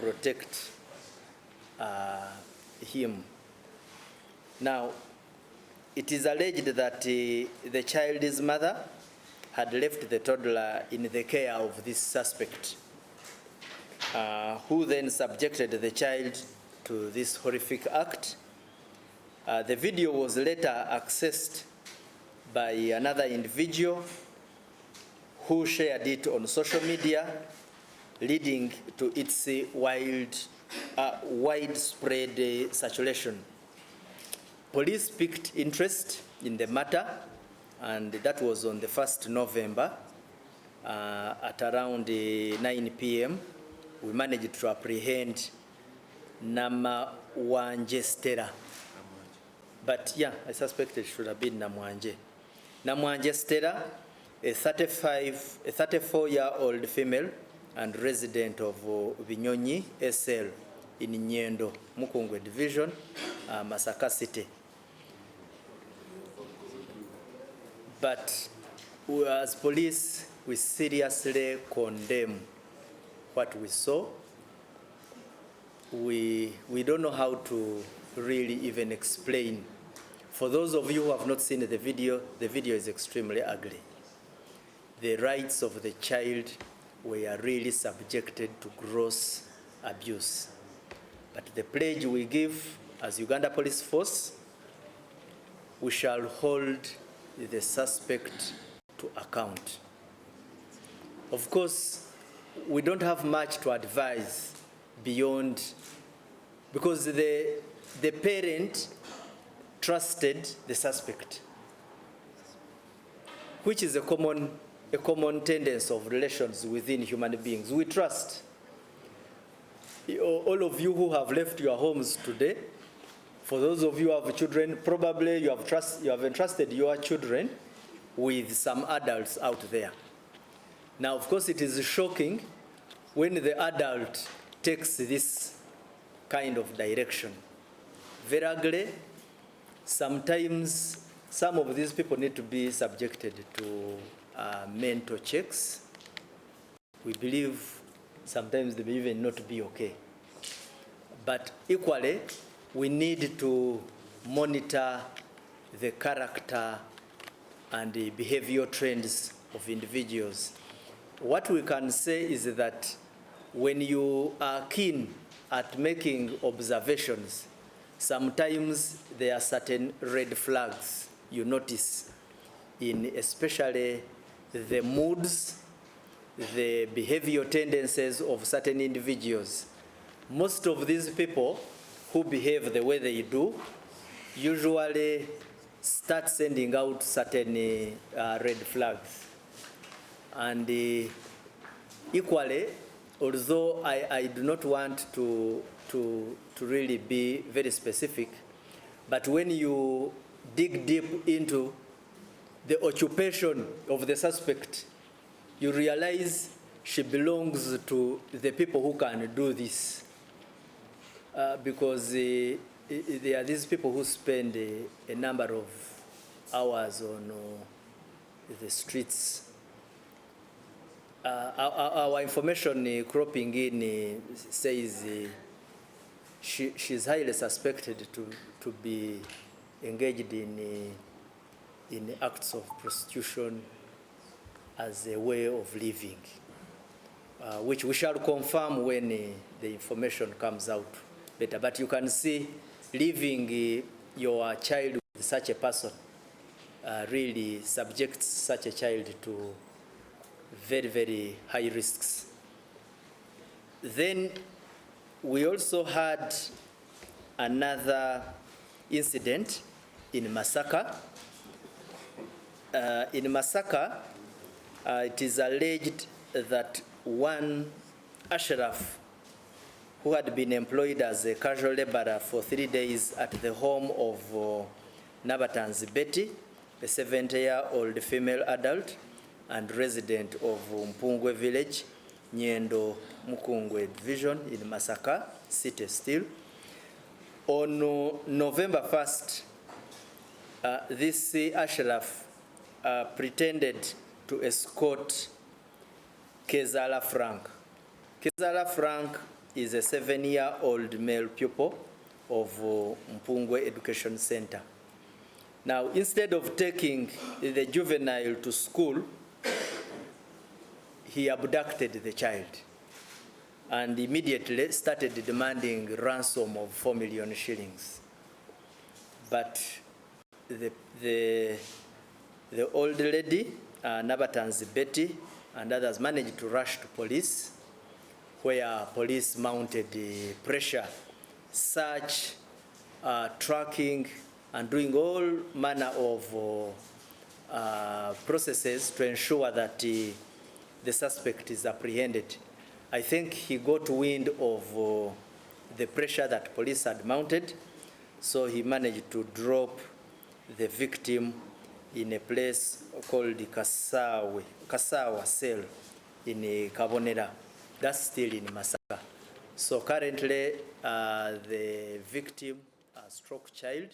protect him. Now, it is alleged that the child's mother had left the toddler in the care of this suspect, who then subjected the child to this horrific act. The video was later accessed by another individual who shared it on social media, leading to its widespread circulation. Police picked interest in the matter, and that was on the 1st November at around 9 p.m. We managed to apprehend Namwanje Stella. But yeah, I suspect it should have been Namwanje. Namwanje Stella, a 34-year-old female and resident of Binyonyi SL in Nyendo, Mukungwe Division, Masaka City. But as police, we seriously condemn what we saw. We don't know how to really even explain. For those of you who have not seen the video is extremely ugly. The rights of the child were really subjected to gross abuse. But the pledge we give as Uganda Police Force, we shall hold the suspect to account. Of course, we don't have much to advise beyond, because the parent trusted the suspect, which is a common tendency of relations within human beings. We trust. All of you who have left your homes today, for those of you who have children, probably you have entrusted your children with some adults out there. Now, of course, it is shocking when the adult takes this kind of direction. Very ugly. Sometimes some of these people need to be subjected to mental checks. We believe sometimes they may even not be okay. But equally, we need to monitor the character and the behavioral trends of individuals. What we can say is that when you are keen at making observations, sometimes there are certain red flags you notice in especially the moods, the behavioral tendencies of certain individuals. Most of these people who behave the way they do usually start sending out certain red flags. And equally, although I do not want to really be very specific, but when you dig deep into the occupation of the suspect, you realize she belongs to the people who can do this. Because there are these people who spend a number of hours on the streets. Our information cropping in says she's highly suspected to be engaged in acts of prostitution as a way of living, which we shall confirm when the information comes out better. But you can see leaving your child with such a person really subjects such a child to very, very high risks. Then we also had another incident in Masaka. In Masaka, it is alleged that one Ashraf, who had been employed as a casual laborer for 3 days at the home of Nabatanzi Betty, a 70-year-old female adult and resident of Mpungwe village, Nyendo, Mukungwe division in Masaka city still. On November 1st, this Ashraf pretended to escort Kezala Frank. Kezala Frank is a 7-year-old male pupil of Mpungwe Education Center. Now, instead of taking the juvenile to school, he abducted the child and immediately started demanding ransom of 4 million shillings. But the old lady, Nabatanzi Betty, and others managed to rush to police, where police mounted pressure, search, tracking, and doing all manner of processes to ensure that the suspect is apprehended. I think he got wind of the pressure that police had mounted, so he managed to drop the victim in a place called the Kasawa cell in Kabonera. That's still in Masaka. So currently, the victim, a stroke child,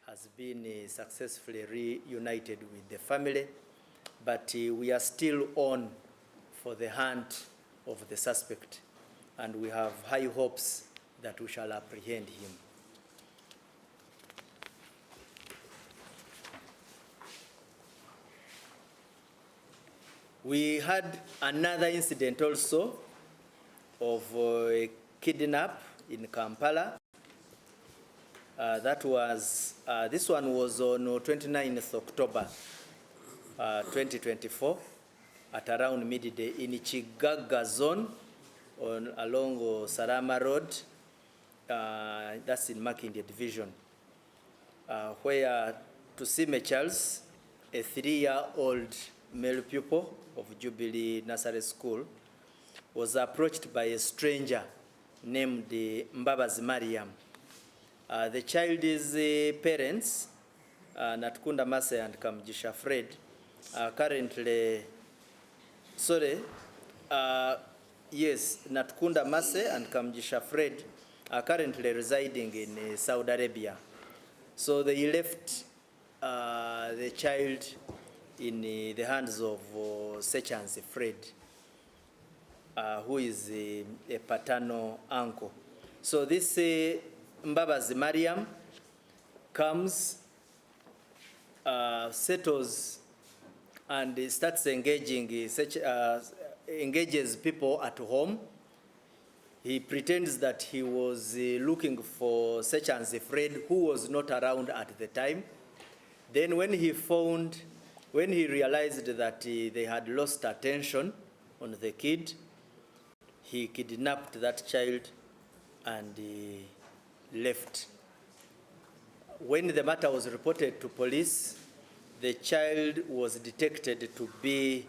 has been successfully reunited with the family, but we are still on for the hunt of the suspect, and we have high hopes that we shall apprehend him. We had another incident also of a kidnap in Kampala. This one was on 29th October 2024 at around midday in Chigaga zone along Salama Road, that's in Makindye division, where Tusime Charles, a 3-year-old male pupil of Jubilee Nursery School, was approached by a stranger named Katabazi Mariam. The child's parents, Natkunda Mase and Kamjisha Fred, are currently, Natkunda Mase and Kamjisha Fred are currently residing in Saudi Arabia. So they left the child in the hands of Sechansi Fred, who is a paternal uncle. So this Katabazi Mariam comes, settles, and starts engages people at home. He pretends that he was looking for Sechansi Fred, who was not around at the time. Then when he realized that they had lost attention on the kid, he kidnapped that child and left. When the matter was reported to police, the child was detected to be,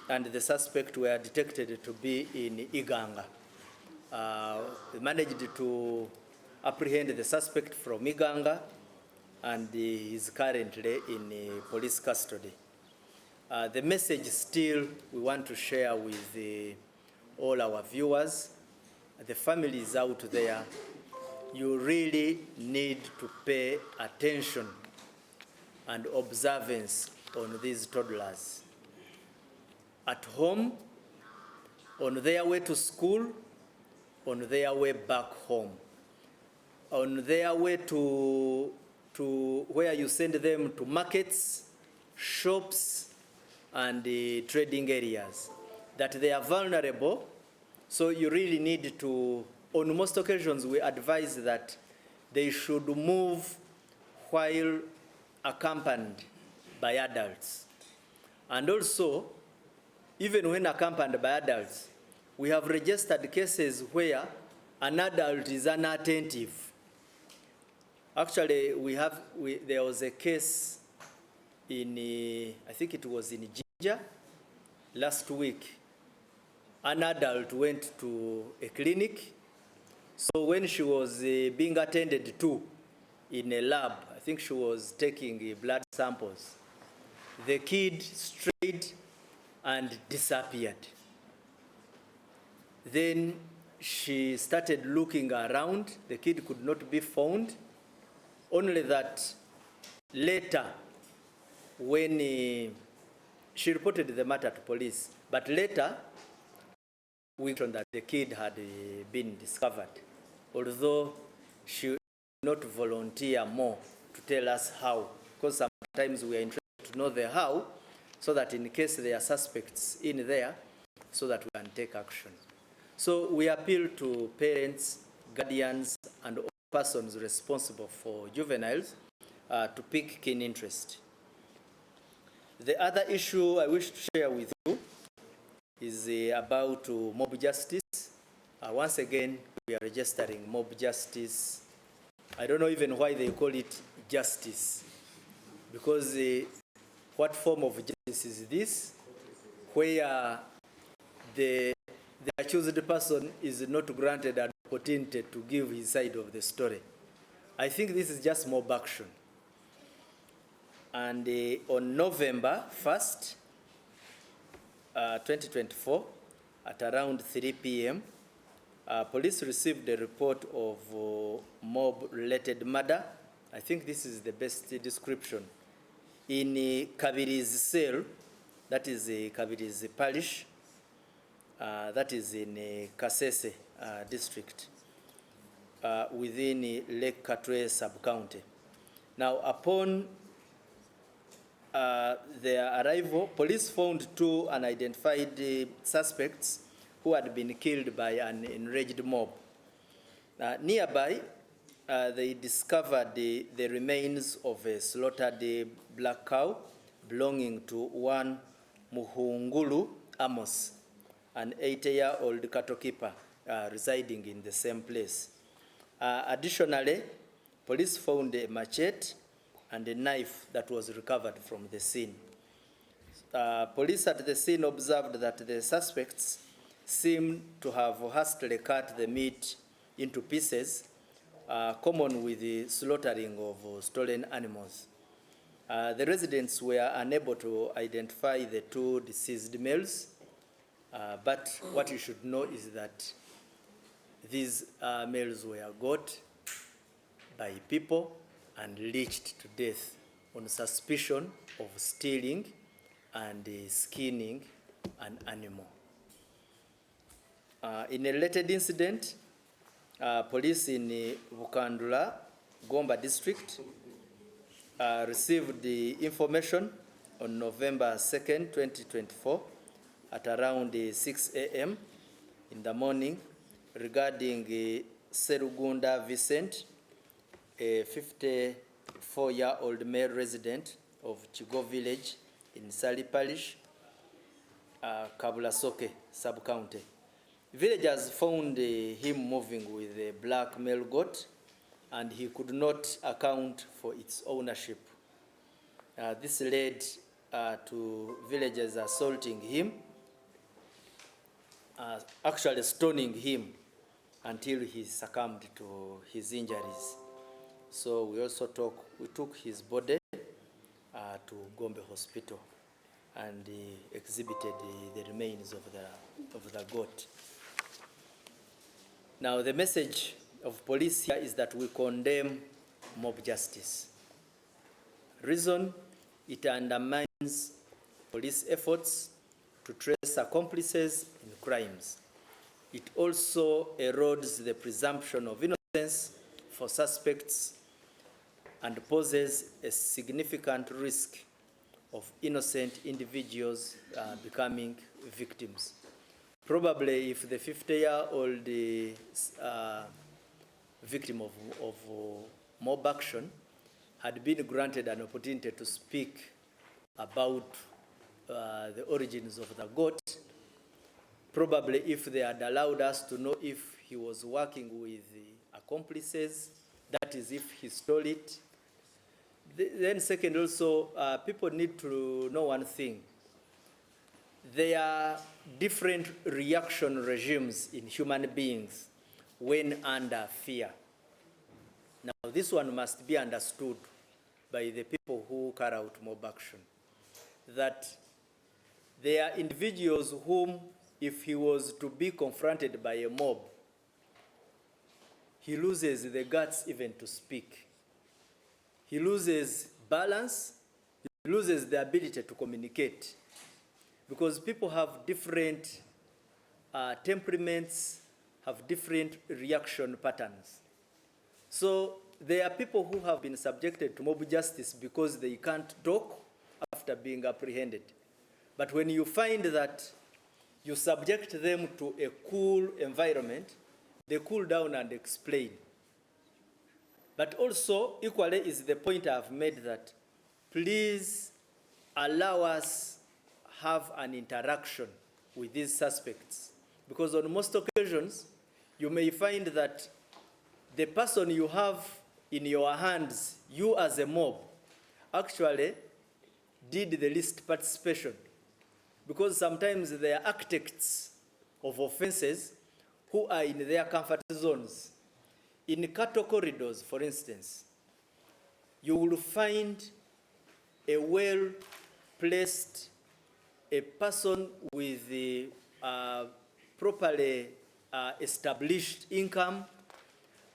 and the suspect were detected to be in Uganda. We managed to apprehend the suspect from Uganda, and he is currently in police custody. The message still we want to share with all our viewers, the families out there, you really need to pay attention and observance on these toddlers. At home, on their way to school, on their way back home, on their way to where you send them to markets, shops, and trading areas, that they are vulnerable. So you really need to, on most occasions, we advise that they should move while accompanied by adults. And also, even when accompanied by adults, we have registered cases where an adult is inattentive. Actually, there was a case in, I think it was in Jinja last week. An adult went to a clinic. So when she was being attended to in a lab, I think she was taking blood samples, the kid strayed and disappeared. Then she started looking around. The kid could not be found. Only that later, when she reported the matter to police, but later we mentioned that the kid had been discovered, although she did not volunteer more to tell us how, because sometimes we are interested to know the how, so that in case there are suspects in there, so that we can take action. So we appeal to parents, guardians, and all persons responsible for juveniles to pick keen interest. The other issue I wish to share with you is about mob justice. Once again, we are registering mob justice. I don't know even why they call it justice, because what form of justice is this, where the accused person is not granted an opportunity to give his side of the story? I think this is just mob action. And on November 1st, 2024, at around 3 p.m., police received a report of mob-related murder. I think this is the best description. In Kabiri's cell, that is Kabiri's parish, that is in Kasese district, within Lake Katwe sub-county. Now, upon their arrival, police found two unidentified suspects who had been killed by an enraged mob. Nearby, they discovered the remains of a slaughtered black cow belonging to one Muhungulu Amos, an 80-year-old cattle keeper residing in the same place. Additionally, police found a machete and a knife that was recovered from the scene. Police at the scene observed that the suspects seemed to have hastily cut the meat into pieces, common with the slaughtering of stolen animals. The residents were unable to identify the two deceased males, but what you should know is that these males were got by people and lynched to death on suspicion of stealing and skinning an animal. In a related incident, police in Bukandula, Gomba district, received the information on November 2nd, 2024, at around 6 a.m. in the morning regarding Serugunda Vicent, a 54-year-old male resident of Chigo village in Sali Parish, Kabulasoke sub-county. Villagers found him moving with a black male goat, and he could not account for its ownership. This led to villagers assaulting him, actually stoning him until he succumbed to his injuries. So we also took his body to Gombe Hospital and exhibited the remains of the goat. Now, the message of police here is that we condemn mob justice. Reason, it undermines police efforts to trace accomplices in crimes. It also erodes the presumption of innocence for suspects and poses a significant risk of innocent individuals becoming victims. Probably if the 50-year-old victim of mob action had been granted an opportunity to speak about the origins of the goat, probably if they had allowed us to know if he was working with accomplices, that is if he stole it. Then second also, people need to know one thing. There are different reaction regimes in human beings when under fear. Now, this one must be understood by the people who carry out mob action, that there are individuals whom, if he was to be confronted by a mob, he loses the guts even to speak. He loses balance, he loses the ability to communicate, because people have different temperaments have different reaction patterns. So there are people who have been subjected to mob justice because they can't talk after being apprehended. But when you find that you subject them to a cool environment, they cool down and explain. But also, equally is the point I've made that please allow us have an interaction with these suspects. Because on most occasions, you may find that the person you have in your hands, you as a mob, actually did the least participation. Because sometimes they are architects of offenses who are in their comfort zones. In cattle corridors, for instance, you will find a well-placed, a person with the properly established income,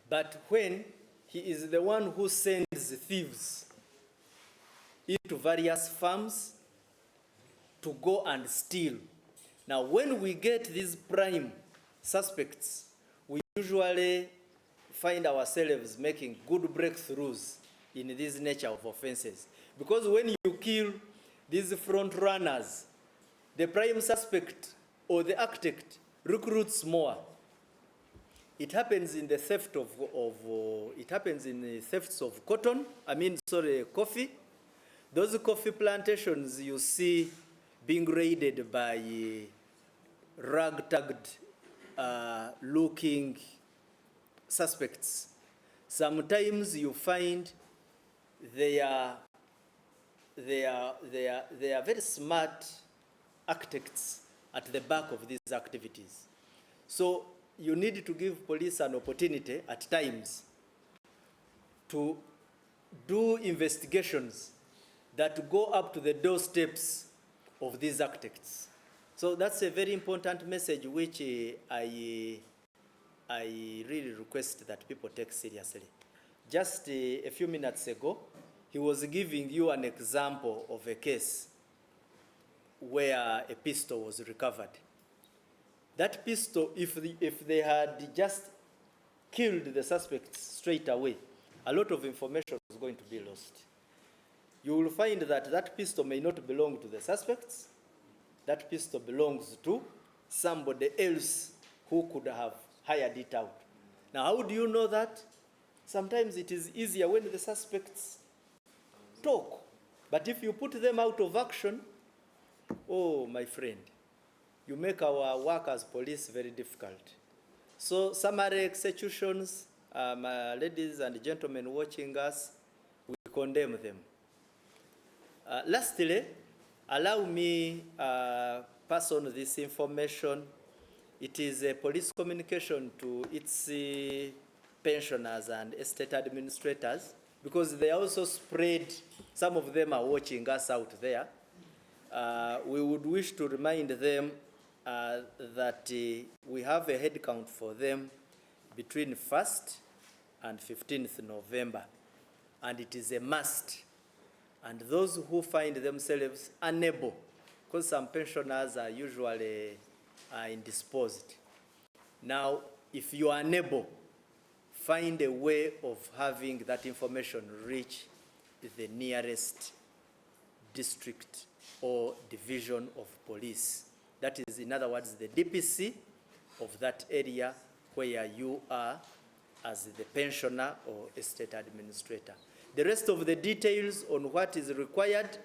but when he is the one who sends thieves into various farms to go and steal. Now, when we get these prime suspects, we usually find ourselves making good breakthroughs in this nature of offenses. Because when you kill these front runners, the prime suspect or the architect recruits more. It happens in the theft of thefts of cotton. Coffee. Those coffee plantations you see being raided by ragtagged looking suspects. Sometimes you find they are very smart architects at the back of these activities. So you need to give police an opportunity at times to do investigations that go up to the doorsteps of these architects. So that's a very important message which I really request that people take seriously. Just a few minutes ago, he was giving you an example of a case where a pistol was recovered. That pistol, if they had just killed the suspects straight away, a lot of information was going to be lost. You will find that that pistol may not belong to the suspects. That pistol belongs to somebody else who could have hired it out. Now, how do you know that? Sometimes it is easier when the suspects talk. But if you put them out of action, oh, my friend, you make our work as police very difficult. So summary executions, ladies and gentlemen watching us, we condemn them. Lastly, allow me pass on this information. It is a police communication to its pensioners and estate administrators, because they are also spread, some of them are watching us out there. We would wish to remind them that we have a head count for them between 1st and 15th November, and it is a must. And those who find themselves unable, because some pensioners are usually indisposed. Now, if you are unable, find a way of having that information reach the nearest district or division of police. That is, in other words, the DPC of that area where you are as the pensioner or estate administrator. The rest of the details on what is required,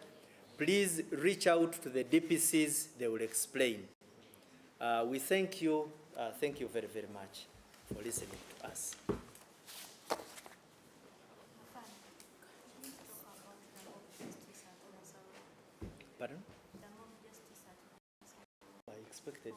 please reach out to the DPCs, they will explain. We thank you very, very much for listening to us. Pardon? I expected